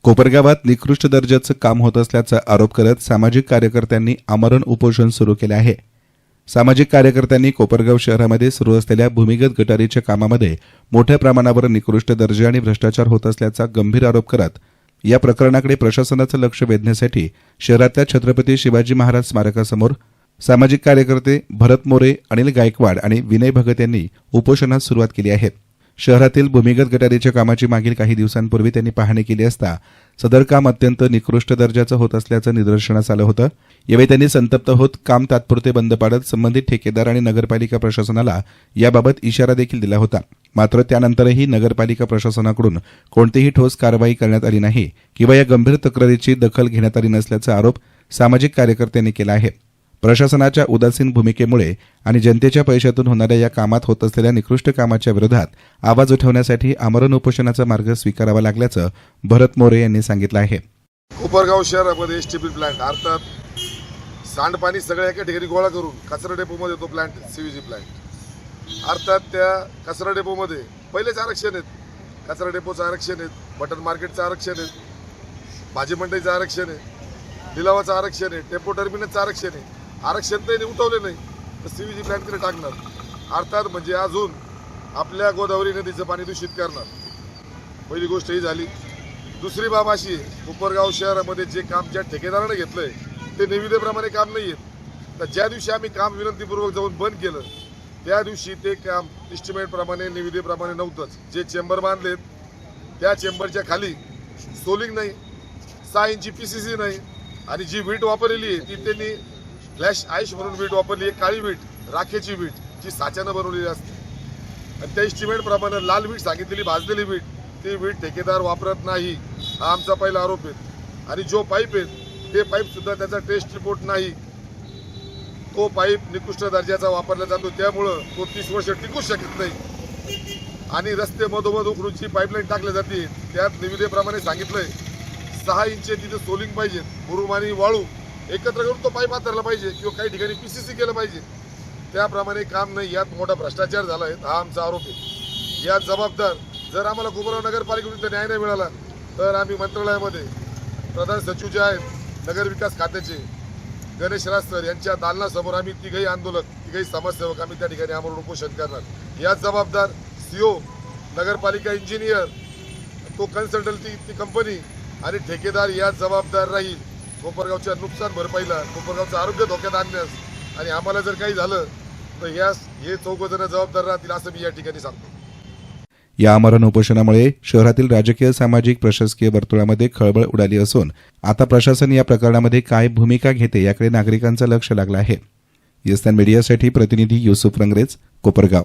कोपरगावात निकृष्ट दर्जाचं काम होत असल्याचा आरोप करत सामाजिक कार्यकर्त्यांनी आमरण उपोषण सुरू केले आहे। सामाजिक कार्यकर्त्यांनी कोपरगाव शहरामध्ये सुरू असलेल्या भूमिगत गटारीच्या कामामध्ये मोठ्या प्रमाणावर निकृष्ट दर्जा आणि भ्रष्टाचार होत असल्याचा गंभीर आरोप करत या प्रकरणाकडे प्रशासनाचं लक्ष वेधण्यासाठी शहरातल्या छत्रपती शिवाजी महाराज स्मारकासमोर सामाजिक कार्यकर्ते भरत मोरे, अनिल गायकवाड आणि विनय भगत यांनी उपोषणास सुरुवात केली आहे। शहरातील भूमिगत गटारीच्या कामाची मागील काही दिवसांपूर्वी त्यांनी पाहणी केली असता सदर काम अत्यंत निकृष्ट दर्जाचं होत असल्याचं निदर्शनास आलं होतं। यावेळी त्यांनी संतप्त होत काम तात्पुरते बंद पाडत संबंधित ठेकेदार आणि नगरपालिका प्रशासनाला याबाबत इशारा देखील दिला होता। मात्र त्यानंतरही नगरपालिका प्रशासनाकडून कोणतीही ठोस कारवाई करण्यात आली नाही किंवा या गंभीर तक्रारीची दखल घेण्यात आली नसल्याचा आरोप सामाजिक कार्यकर्त्यांनी केला आहे। प्रशासनाच्या उदासीन भूमिकेमुळे आणि जनतेच्या पैशातून होणाऱ्या या कामात होत असलेल्या निकृष्ट कामाच्या विरोधात आवाज उठवण्यासाठी आमरण उपोषणाचा मार्ग स्वीकारावा लागल्याचं भरत मोरे यांनी सांगितलं आहे। कोपरगाव शहरामध्ये एसटीपी प्लांट अर्थात सांडपाणी सगळ्या एका ठिकाणी गोळा करून कचरा डेपोमध्ये तो प्लांट सीव्हीजी प्लांट अर्थात त्या कचरा डेपोमध्ये पहिलेच आरक्षण आहेत, कचरा डेपोचं आरक्षण आहे, मटन मार्केटचं आरक्षण आहे, भाजी मंडईचं आरक्षण आहे, लिलावाचं आरक्षण आहे, डेपो टर्मिनलचं आरक्षण आहे। आरक्षण तर उठवले नाही तर सीव्हीजी प्लांट तिथे टाकणार अर्थात म्हणजे अजून आपल्या गोदावरी नदीचं पाणी दूषित करणार। पहिली गोष्ट ही झाली। दुसरी बाब अशी आहे, कोपरगाव शहरामध्ये जे काम ज्या ठेकेदाराने घेतलंय ते निविदेप्रमाणे काम नाही आहे। तर ज्या दिवशी आम्ही काम विनंतीपूर्वक जाऊन बंद केलं त्या दिवशी ते काम इस्टिमेटप्रमाणे निविदेप्रमाणे नव्हतंच। जे चेंबर बांधलेत त्या चेंबरच्या खाली सोलिंग नाही, 6 इंची PCC नाही आणि जी वीट वापरलेली आहे ती त्यांनी फ्लॅश आईश म्हणून वीट वापरली आहे, काळी वीट, राखेची वीट जी साच्यानं बनवलेली असते आणि त्या इस्टिमेटप्रमाणे लाल वीट सांगितलेली भाजलेली वीट ती वीट ठेकेदार वापरत नाही, हा आमचा पहिला आरोप आहे। आणि जो पाईप आहे ते पाईप सुद्धा त्याचा टेस्ट रिपोर्ट नाही, तो पाईप निकृष्ट दर्जाचा वापरला जातो त्यामुळं तो 30 वर्ष टिकू शकत नाही। आणि रस्ते मधोमध उकरून जी पाईपलाईन टाकली जाते त्यात निविदेप्रमाणे सांगितलंय 6 इंच तिथे सोलिंग पाहिजे, मुरुम आणि वाळू एकत्र करून तो पाईप हातरला पाहिजे किंवा काही ठिकाणी PCC केलं पाहिजे, त्याप्रमाणे काम नाही। यात मोठा भ्रष्टाचार झाला आहे, हा आमचा आरोप आहे। यात जबाबदार जर आम्हाला कोपरगाव नगरपालिकेकडून न्याय नाही मिळाला तर आम्ही मंत्रालयामध्ये प्रधान सचिव जे आहेत नगरविकास खात्याचे गणेश राज सर यांच्या दालनासमोर आम्ही तिघही आंदोलक, तिघही समाजसेवक आम्ही त्या ठिकाणी आमरण उपोषण करणार। यात जबाबदार CO, नगरपालिका इंजिनियर, तो कन्सल्टन्सी ती कंपनी आणि ठेकेदार यात जबाबदार राहील कोपरगावच्या नुकसान भरपाईला, कोपरगावचं आरोग्य धोक्यात आणण्यास। आणि आम्हाला जर काही झालं तर हे 4 जण जबाबदार राहतील असं मी या ठिकाणी सांगतो। या आमरण उपोषणामुळे शहरातील राजकीय, सामाजिक, प्रशासकीय वर्तुळामध्ये खळबळ उडाली असून आता प्रशासन या प्रकरणामध्ये काय भूमिका घेते याकडे नागरिकांचं लक्ष लागलं आहे। यस्तान मीडियासाठी प्रतिनिधी युसुफ रंगरेज, कोपरगाव।